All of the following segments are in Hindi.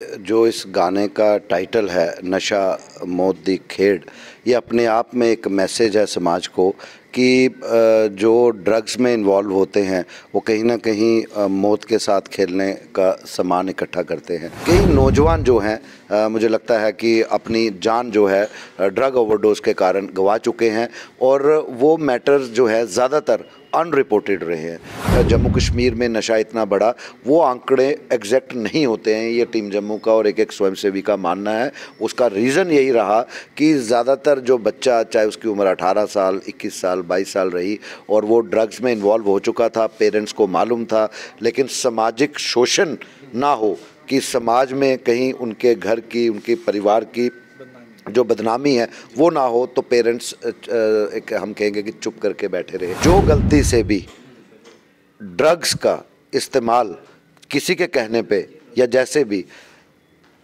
जो इस गाने का टाइटल है नशा मौत दी खेड़, ये अपने आप में एक मैसेज है समाज को कि जो ड्रग्स में इन्वॉल्व होते हैं वो कहीं ना कहीं मौत के साथ खेलने का सामान इकट्ठा करते हैं। कई नौजवान जो हैं मुझे लगता है कि अपनी जान जो है ड्रग ओवरडोज के कारण गंवा चुके हैं और वो मैटर्स जो है ज़्यादातर अनरिपोर्टेड रहे हैं। जम्मू कश्मीर में नशा इतना बड़ा, वो आंकड़े एग्जैक्ट नहीं होते हैं, ये टीम जम्मू का और एक स्वयंसेवी का मानना है। उसका रीज़न यही रहा कि ज़्यादातर जो बच्चा, चाहे उसकी उम्र 18 साल, 21 साल, 22 साल रही और वो ड्रग्स में इन्वॉल्व हो चुका था, पेरेंट्स को मालूम था, लेकिन सामाजिक शोषण ना हो कि समाज में कहीं उनके घर की, उनके परिवार की जो बदनामी है वो ना हो, तो पेरेंट्स एक हम कहेंगे कि चुप करके बैठे रहे। जो गलती से भी ड्रग्स का इस्तेमाल किसी के कहने पे या जैसे भी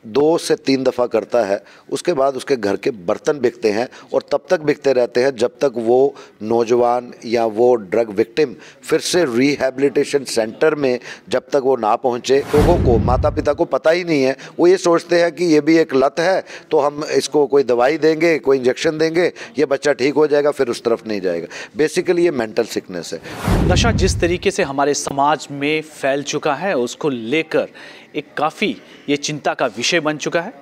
2 से 3 दफ़ा करता है, उसके बाद उसके घर के बर्तन बिकते हैं और तब तक बिकते रहते हैं जब तक वो नौजवान या वो ड्रग विक्टिम फिर से रिहैबिलिटेशन सेंटर में जब तक वो ना पहुँचे। लोगों को, माता पिता को पता ही नहीं है, वो ये सोचते हैं कि ये भी एक लत है तो हम इसको कोई दवाई देंगे, कोई इंजेक्शन देंगे, ये बच्चा ठीक हो जाएगा, फिर उस तरफ नहीं जाएगा। बेसिकली ये मेंटल सिकनेस है। नशा जिस तरीके से हमारे समाज में फैल चुका है, उसको लेकर एक काफ़ी ये चिंता का विषय बन चुका है।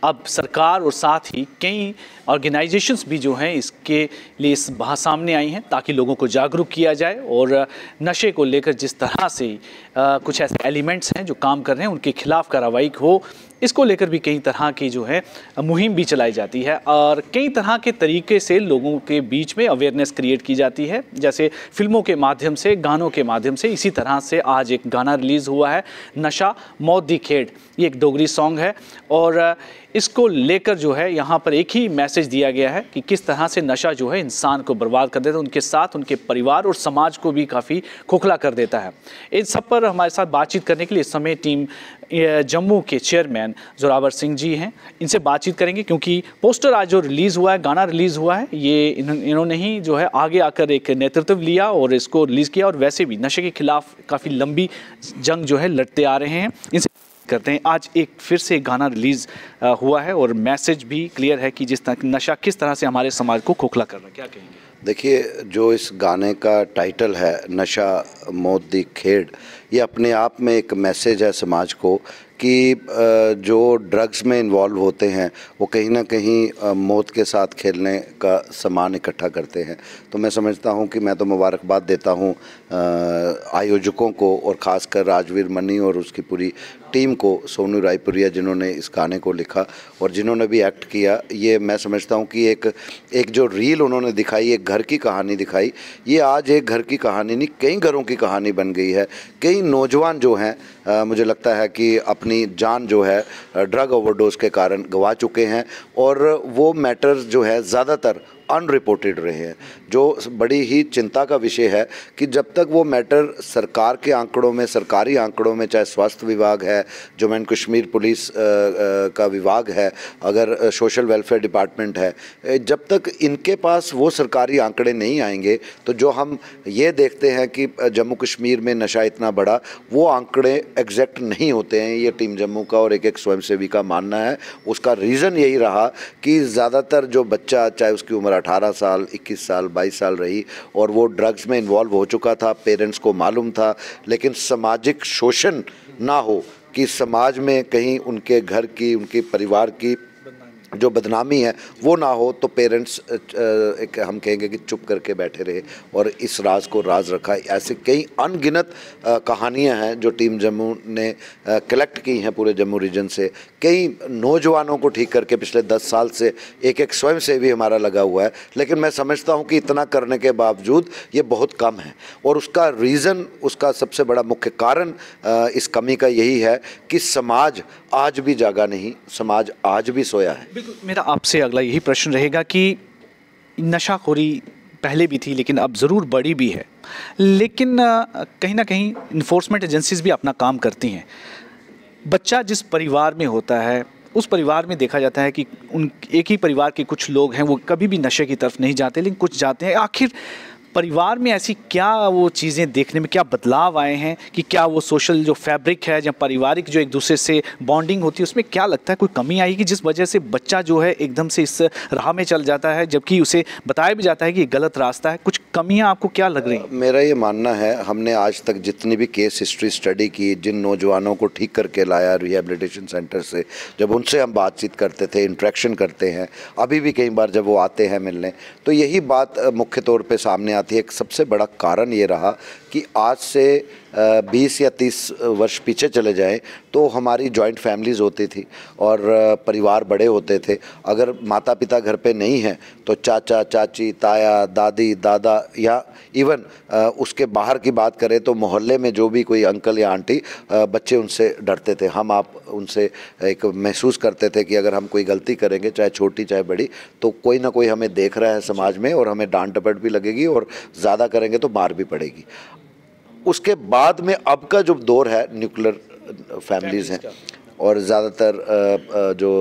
अब सरकार और साथ ही कई ऑर्गेनाइजेशंस भी जो हैं इसके लिए इस बात सामने आई हैं ताकि लोगों को जागरूक किया जाए और नशे को लेकर जिस तरह से कुछ ऐसे एलिमेंट्स हैं जो काम कर रहे हैं उनके खिलाफ कार्रवाई हो, इसको लेकर भी कई तरह की जो है मुहिम भी चलाई जाती है और कई तरह के तरीके से लोगों के बीच में अवेयरनेस क्रिएट की जाती है, जैसे फिल्मों के माध्यम से, गानों के माध्यम से। इसी तरह से आज एक गाना रिलीज़ हुआ है, नशा मौत दी खेड़। ये एक डोगरी सॉन्ग है और इसको लेकर जो है यहाँ पर एक ही मैसेज दिया गया है कि किस तरह से नशा जो है इंसान को बर्बाद कर देता है, उनके साथ उनके परिवार और समाज को भी काफ़ी खोखला कर देता है। इन सब पर हमारे साथ बातचीत करने के लिए इस समय टीम जम्मू के चेयरमैन जोरावर सिंह जी हैं। इनसे बातचीत करेंगे क्योंकि पोस्टर आज जो रिलीज़ हुआ है, गाना रिलीज़ हुआ है, ये इन्होंने ही जो है आगे आकर एक नेतृत्व लिया और इसको रिलीज़ किया और वैसे भी नशे के खिलाफ काफ़ी लंबी जंग जो है लड़ते आ रहे हैं। इनसे करते हैं, आज एक फिर से गाना रिलीज़ हुआ है और मैसेज भी क्लियर है कि जिस तरह नशा किस तरह से हमारे समाज को खोखला कर रहा है, क्या कहेंगे? देखिए, जो इस गाने का टाइटल है नशा मौत दी खेड़, ये अपने आप में एक मैसेज है समाज को कि जो ड्रग्स में इन्वॉल्व होते हैं वो कहीं ना कहीं मौत के साथ खेलने का सामान इकट्ठा करते हैं। तो मैं समझता हूँ कि मैं तो मुबारकबाद देता हूँ आयोजकों को और ख़ासकर राजवीर मनी और उसकी पूरी टीम को, सोनू रायपुरिया जिन्होंने इस गाने को लिखा और जिन्होंने भी एक्ट किया। ये मैं समझता हूँ कि एक जो रील उन्होंने दिखाई, एक घर की कहानी दिखाई, ये आज एक घर की कहानी नहीं, कई घरों की कहानी बन गई है। कई नौजवान जो हैं मुझे लगता है कि अपनी जान जो है ड्रग ओवरडोज के कारण गंवा चुके हैं और वो मैटर्स जो है ज़्यादातर अनरिपोर्टेड रहे हैं, जो बड़ी ही चिंता का विषय है कि जब तक वो मैटर सरकार के आंकड़ों में, सरकारी आंकड़ों में, चाहे स्वास्थ्य विभाग है, जम्मू एंड कश्मीर पुलिस का विभाग है, अगर सोशल वेलफेयर डिपार्टमेंट है, जब तक इनके पास वो सरकारी आंकड़े नहीं आएंगे तो जो हम ये देखते हैं कि जम्मू कश्मीर में नशा इतना बड़ा, वो आंकड़े एग्जैक्ट नहीं होते हैं। ये टीम जम्मू का और एक स्वयंसेवी का मानना है। उसका रीज़न यही रहा कि ज़्यादातर जो बच्चा, चाहे उसकी उम्र 18 साल, 21 साल, 22 साल रही और वो ड्रग्स में इन्वॉल्व हो चुका था, पेरेंट्स को मालूम था, लेकिन सामाजिक शोषण ना हो कि समाज में कहीं उनके घर की, उनके परिवार की जो बदनामी है वो ना हो, तो पेरेंट्स एक हम कहेंगे कि चुप करके बैठे रहे और इस राज को राज रखा। ऐसे कई अनगिनत कहानियां हैं जो टीम जम्मू ने कलेक्ट की हैं पूरे जम्मू रीजन से। कई नौजवानों को ठीक करके पिछले 10 साल से एक स्वयंसेवी हमारा लगा हुआ है, लेकिन मैं समझता हूं कि इतना करने के बावजूद ये बहुत कम है और उसका रीज़न, उसका सबसे बड़ा मुख्य कारण इस कमी का यही है कि समाज आज भी जागा नहीं, समाज आज भी सोया है। बिल्कुल, मेरा आपसे अगला यही प्रश्न रहेगा कि नशाखोरी पहले भी थी लेकिन अब ज़रूर बढ़ी भी है, लेकिन कहीं ना कहीं इन्फोर्समेंट एजेंसीज भी अपना काम करती हैं। बच्चा जिस परिवार में होता है उस परिवार में देखा जाता है कि उन एक ही परिवार के कुछ लोग हैं वो कभी भी नशे की तरफ नहीं जाते, लेकिन कुछ जाते हैं। आखिर परिवार में ऐसी क्या वो चीज़ें देखने में क्या बदलाव आए हैं कि क्या वो सोशल जो फैब्रिक है या पारिवारिक जो एक दूसरे से बॉन्डिंग होती है उसमें क्या लगता है कोई कमी आई कि जिस वजह से बच्चा जो है एकदम से इस राह में चल जाता है, जबकि उसे बताया भी जाता है कि ये गलत रास्ता है? कुछ कमियां आपको क्या लग रही हैं? मेरा ये मानना है, हमने आज तक जितनी भी केस हिस्ट्री स्टडी की, जिन नौजवानों को ठीक करके लाया रिहैबिलिटेशन सेंटर से, जब उनसे हम बातचीत करते थे, इंट्रैक्शन करते हैं, अभी भी कई बार जब वो आते हैं मिलने, तो यही बात मुख्य तौर पे सामने आती है। एक सबसे बड़ा कारण ये रहा कि आज से 20 या 30 वर्ष पीछे चले जाएं तो हमारी जॉइंट फैमिलीज़ होती थी और परिवार बड़े होते थे। अगर माता पिता घर पे नहीं हैं तो चाचा चाची, ताया दादी, दादा, या इवन उसके बाहर की बात करें तो मोहल्ले में जो भी कोई अंकल या आंटी, बच्चे उनसे डरते थे। हम आप उनसे एक महसूस करते थे कि अगर हम कोई गलती करेंगे, चाहे छोटी चाहे बड़ी, तो कोई ना कोई हमें देख रहा है समाज में और हमें डांट डपट भी लगेगी और ज़्यादा करेंगे तो मार भी पड़ेगी। उसके बाद में अब का जो दौर है, न्यूक्लियर फैमिलीज़ हैं और ज़्यादातर जो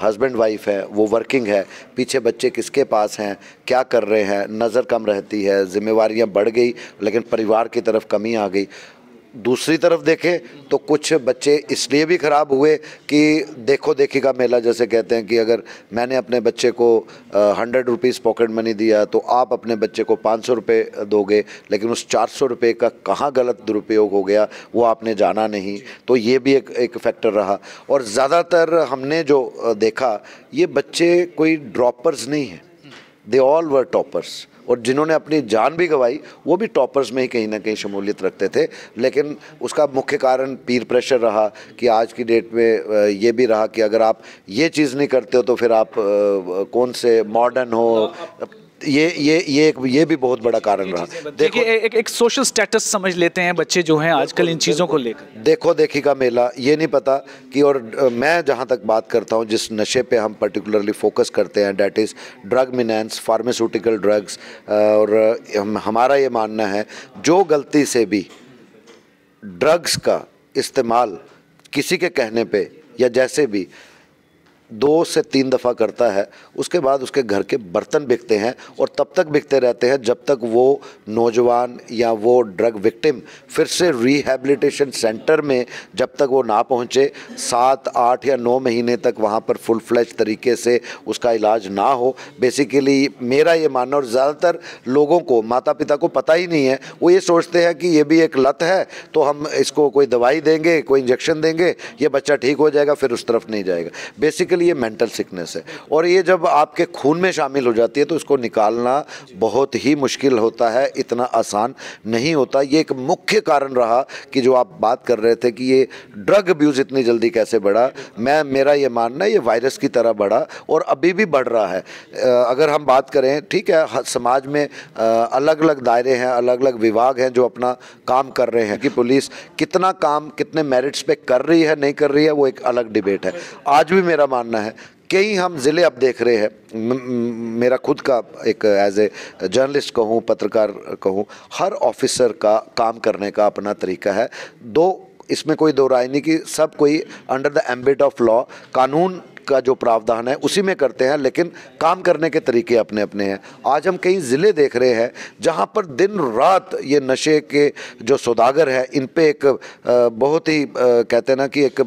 हस्बैंड वाइफ है वो वर्किंग है, पीछे बच्चे किसके पास हैं, क्या कर रहे हैं, नज़र कम रहती है, जिम्मेवारियां बढ़ गई लेकिन परिवार की तरफ कमी आ गई। दूसरी तरफ देखें तो कुछ बच्चे इसलिए भी ख़राब हुए कि देखो देखी का मेला, जैसे कहते हैं कि अगर मैंने अपने बच्चे को 100 रुपीज़ पॉकेट मनी दिया तो आप अपने बच्चे को 500 रुपये दोगे, लेकिन उस 400 रुपये का कहाँ गलत दुरुपयोग हो गया वो आपने जाना नहीं। तो ये भी एक फैक्टर रहा। और ज़्यादातर हमने जो देखा, ये बच्चे कोई ड्रॉपर्स नहीं हैं, दे ऑल वर टॉपर्स। और जिन्होंने अपनी जान भी गंवाई वो भी टॉपर्स में ही कहीं ना कहीं शमूलियत रखते थे। लेकिन उसका मुख्य कारण पीर प्रेशर रहा कि आज की डेट में ये भी रहा कि अगर आप ये चीज़ नहीं करते हो तो फिर आप कौन से मॉडर्न हो। ये भी बहुत बड़ा कारण रहा। देखिए एक सोशल स्टेटस समझ लेते हैं बच्चे जो हैं आजकल इन चीज़ों को लेकर। देखो देखी का मेला, ये नहीं पता कि, और मैं जहाँ तक बात करता हूँ जिस नशे पे हम पर्टिकुलरली फोकस करते हैं, that is drug मिनेंस, pharmaceutical drugs. और हमारा ये मानना है जो गलती से भी ड्रग्स का इस्तेमाल किसी के कहने पे या जैसे भी 2 से 3 दफ़ा करता है, उसके बाद उसके घर के बर्तन बिकते हैं और तब तक बिकते रहते हैं जब तक वो नौजवान या वो ड्रग विक्टिम फिर से रिहैबिलिटेशन सेंटर में जब तक वो ना पहुँचे, 7, 8 या 9 महीने तक वहाँ पर फुल फ्लैश तरीके से उसका इलाज ना हो। बेसिकली मेरा ये मानना, और ज़्यादातर लोगों को, माता पिता को पता ही नहीं है, वो ये सोचते हैं कि ये भी एक लत है तो हम इसको कोई दवाई देंगे, कोई इंजेक्शन देंगे, ये बच्चा ठीक हो जाएगा, फिर उस तरफ नहीं जाएगा। बेसिकली ये मेंटल सिकनेस है और ये जब आपके खून में शामिल हो जाती है तो इसको निकालना बहुत ही मुश्किल होता है, इतना आसान नहीं होता। ये एक मुख्य कारण रहा कि जो आप बात कर रहे थे कि ये ड्रग अब्यूज़ इतनी जल्दी कैसे बढ़ा। मेरा ये मानना है ये वायरस की तरह बढ़ा और अभी भी बढ़ रहा है। अगर हम बात करें, ठीक है, समाज में अलग अलग दायरे हैं, अलग अलग विभाग हैं जो अपना काम कर रहे हैं कि पुलिस कितना काम कितने मेरिट्स पे कर रही है नहीं कर रही है, वो एक अलग डिबेट है। आज भी मेरा मानना है, कई हम ज़िले अब देख रहे हैं, मेरा खुद का एक एज ए जर्नलिस्ट कहूँ, पत्रकार कहूँ, हर ऑफिसर का काम करने का अपना तरीका है। इसमें कोई दो राय नहीं कि सब कोई under the ambit of law, कानून का जो प्रावधान है उसी में करते हैं, लेकिन काम करने के तरीके अपने अपने हैं। आज हम कई ज़िले देख रहे हैं जहां पर दिन रात ये नशे के जो सौदागर हैं इन पे एक बहुत ही कहते हैं ना कि एक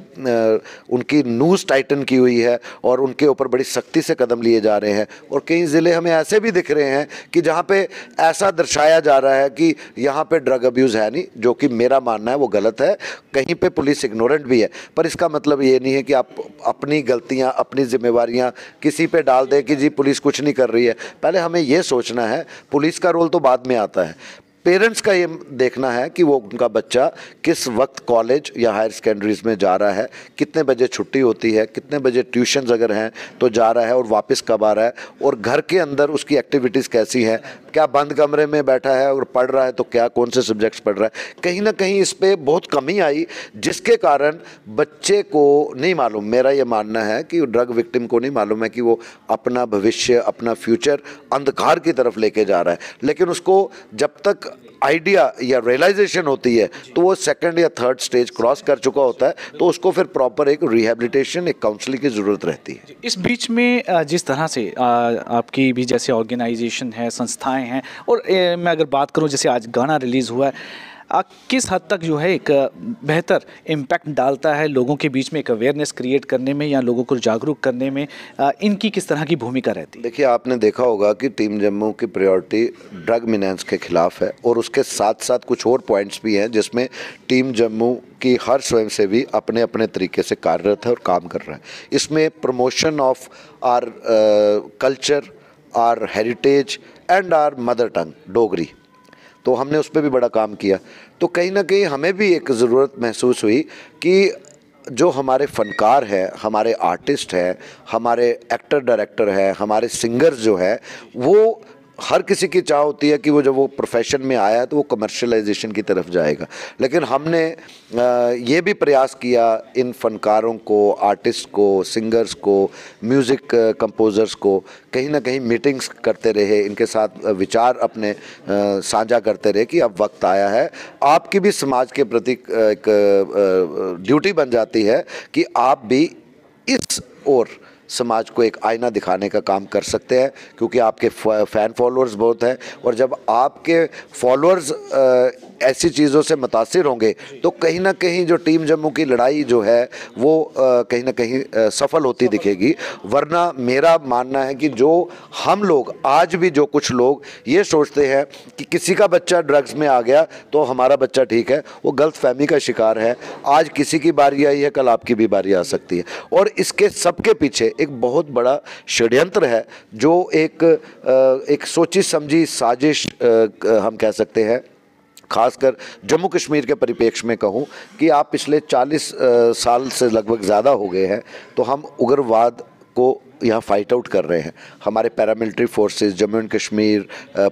उनकी नूज़ टाइटन की हुई है और उनके ऊपर बड़ी सख्ती से कदम लिए जा रहे हैं। और कई ज़िले हमें ऐसे भी दिख रहे हैं कि जहाँ पे ऐसा दर्शाया जा रहा है कि यहाँ पे ड्रग अब्यूज़ है नहीं, जो कि मेरा मानना है वो गलत है। कहीं पे पुलिस इग्नोरेंट भी है, पर इसका मतलब ये नहीं है कि आप अपनी गलतियाँ, अपनी जिम्मेवारियां किसी पे डाल दें कि जी पुलिस कुछ नहीं कर रही है। पहले हमें ये सोचना है, पुलिस का रोल तो बाद में आता है, पेरेंट्स का ये देखना है कि वो उनका बच्चा किस वक्त कॉलेज या हायर सेकेंडरीज में जा रहा है, कितने बजे छुट्टी होती है, कितने बजे ट्यूशन्स अगर हैं तो जा रहा है और वापस कब आ रहा है, और घर के अंदर उसकी एक्टिविटीज़ कैसी हैं, क्या बंद कमरे में बैठा है और पढ़ रहा है तो क्या कौन से सब्जेक्ट्स पढ़ रहा है। कहीं ना कहीं इस पर बहुत कमी आई जिसके कारण बच्चे को नहीं मालूम, मेरा ये मानना है कि ड्रग विक्टिम को नहीं मालूम है कि वो अपना भविष्य, अपना फ्यूचर अंधकार की तरफ लेके जा रहा है। लेकिन उसको जब तक आइडिया या रियलाइजेशन होती है तो वो सेकंड या थर्ड स्टेज क्रॉस कर चुका होता है, तो उसको फिर प्रॉपर एक रिहैबिलिटेशन, एक काउंसलिंग की ज़रूरत रहती है। इस बीच में जिस तरह से आपकी भी जैसे ऑर्गेनाइजेशन है, संस्थाएं हैं, और मैं अगर बात करूं जैसे आज गाना रिलीज़ हुआ है, किस हद तक जो है एक बेहतर इम्पैक्ट डालता है लोगों के बीच में, एक अवेयरनेस क्रिएट करने में या लोगों को जागरूक करने में, इनकी किस तरह की भूमिका रहती है? देखिए, आपने देखा होगा कि टीम जम्मू की प्रायोरिटी ड्रग मिनेंस के खिलाफ है, और उसके साथ साथ कुछ और पॉइंट्स भी हैं जिसमें टीम जम्मू की हर स्वयंसेवी अपने अपने तरीके से कार्यरत है और काम कर रहा है। इसमें promotion of our culture, our heritage and our mother tongue Dogri, तो हमने उस पर भी बड़ा काम किया। तो कहीं ना कहीं हमें भी एक ज़रूरत महसूस हुई कि जो हमारे फ़नकार हैं, हमारे आर्टिस्ट हैं, हमारे एक्टर डायरेक्टर हैं, हमारे सिंगर्स जो है, वो हर किसी की चाह होती है कि वो जब वो प्रोफेशन में आया तो वो कमर्शलाइजेशन की तरफ जाएगा। लेकिन हमने ये भी प्रयास किया इन फ़नकारों को, आर्टिस्ट को, सिंगर्स को, म्यूज़िक कंपोज़र्स को कहीं ना कहीं मीटिंग्स करते रहे, इनके साथ विचार अपने साझा करते रहे कि अब वक्त आया है, आपकी भी समाज के प्रति एक ड्यूटी बन जाती है कि आप भी इस ओर समाज को एक आईना दिखाने का काम कर सकते हैं, क्योंकि आपके फ़ैन फॉलोअर्स बहुत हैं, और जब आपके फॉलोअर्स ऐसी चीज़ों से मुतासिर होंगे तो कहीं ना कहीं जो टीम जम्मू की लड़ाई जो है वो कहीं ना कहीं सफल होती दिखेगी। वरना मेरा मानना है कि जो हम लोग आज भी, जो कुछ लोग ये सोचते हैं कि किसी का बच्चा ड्रग्स में आ गया तो हमारा बच्चा ठीक है, वो गलत फहमी का शिकार है। आज किसी की बारी आई है, कल आपकी भी बारी आ सकती है, और इसके सबके पीछे एक बहुत बड़ा षड्यंत्र है, जो एक सोची समझी साजिश हम कह सकते हैं। खासकर जम्मू कश्मीर के परिप्रेक्ष्य में कहूँ कि आप पिछले 40 साल से लगभग ज़्यादा हो गए हैं, तो हम उग्रवाद को यहाँ फाइट आउट कर रहे हैं। हमारे paramilitary forces, Jammu and Kashmir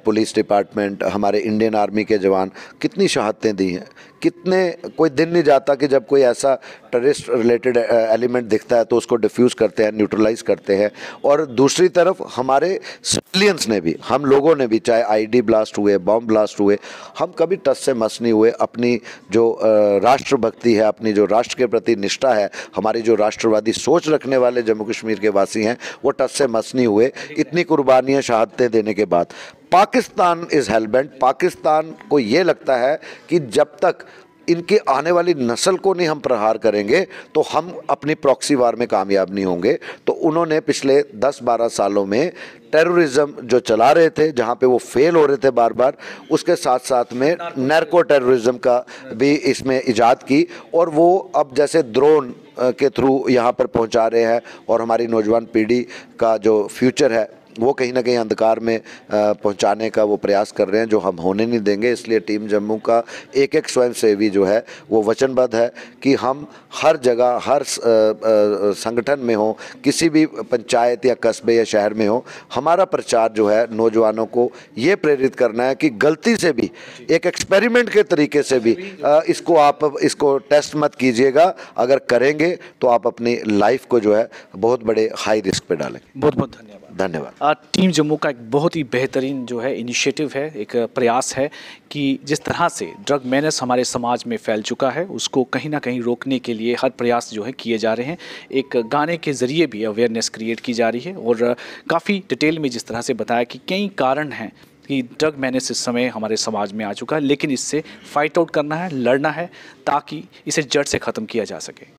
police department, हमारे इंडियन आर्मी के जवान कितनी शहादतें दी हैं, कितने, कोई दिन नहीं जाता कि जब कोई ऐसा टेररिस्ट रिलेटेड एलिमेंट दिखता है तो उसको डिफ्यूज़ करते हैं, न्यूट्रलाइज करते हैं। और दूसरी तरफ हमारे सिविलियंस ने भी, हम लोगों ने भी, चाहे आईडी ब्लास्ट हुए, बॉम्ब ब्लास्ट हुए, हम कभी टस से मस नहीं हुए। अपनी जो राष्ट्रभक्ति है, अपनी जो राष्ट्र के प्रति निष्ठा है, हमारी जो राष्ट्रवादी सोच रखने वाले जम्मू कश्मीर के वासी हैं, वो टस से मस नहीं हुए। इतनी कुर्बानियाँ, शहादतें देने के बाद पाकिस्तान इज़ हेलबेंट, पाकिस्तान को ये लगता है कि जब तक इनके आने वाली नस्ल को नहीं हम प्रहार करेंगे तो हम अपनी प्रॉक्सी वार में कामयाब नहीं होंगे। तो उन्होंने पिछले 10-12 सालों में टेररिज्म जो चला रहे थे, जहाँ पे वो फेल हो रहे थे बार बार, उसके साथ साथ में नैर्को टेररिज्म का भी इसमें इजाद की, और वो अब जैसे ड्रोन के थ्रू यहाँ पर पहुँचा रहे हैं, और हमारी नौजवान पीढ़ी का जो फ्यूचर है वो कहीं ना कहीं अंधकार में पहुंचाने का वो प्रयास कर रहे हैं, जो हम होने नहीं देंगे। इसलिए टीम जम्मू का एक एक स्वयंसेवी जो है वो वचनबद्ध है कि हम हर जगह, हर संगठन में हो, किसी भी पंचायत या कस्बे या शहर में हो, हमारा प्रचार जो है नौजवानों को ये प्रेरित करना है कि गलती से भी, एक एक्सपेरिमेंट के तरीके से भी इसको टेस्ट मत कीजिएगा। अगर करेंगे तो आप अपनी लाइफ को जो है बहुत बड़े हाई रिस्क पे डालेंगे। बहुत बहुत धन्यवाद। टीम जम्मू का एक बहुत ही बेहतरीन जो है इनिशिएटिव है, एक प्रयास है कि जिस तरह से ड्रग मेनेस हमारे समाज में फैल चुका है, उसको कहीं ना कहीं रोकने के लिए हर प्रयास जो है किए जा रहे हैं। एक गाने के ज़रिए भी अवेयरनेस क्रिएट की जा रही है, और काफ़ी डिटेल में जिस तरह से बताया कि कई कारण हैं कि ड्रग मेनेस इस समय हमारे समाज में आ चुका है, लेकिन इससे फाइट आउट करना है, लड़ना है, ताकि इसे जड़ से ख़त्म किया जा सके।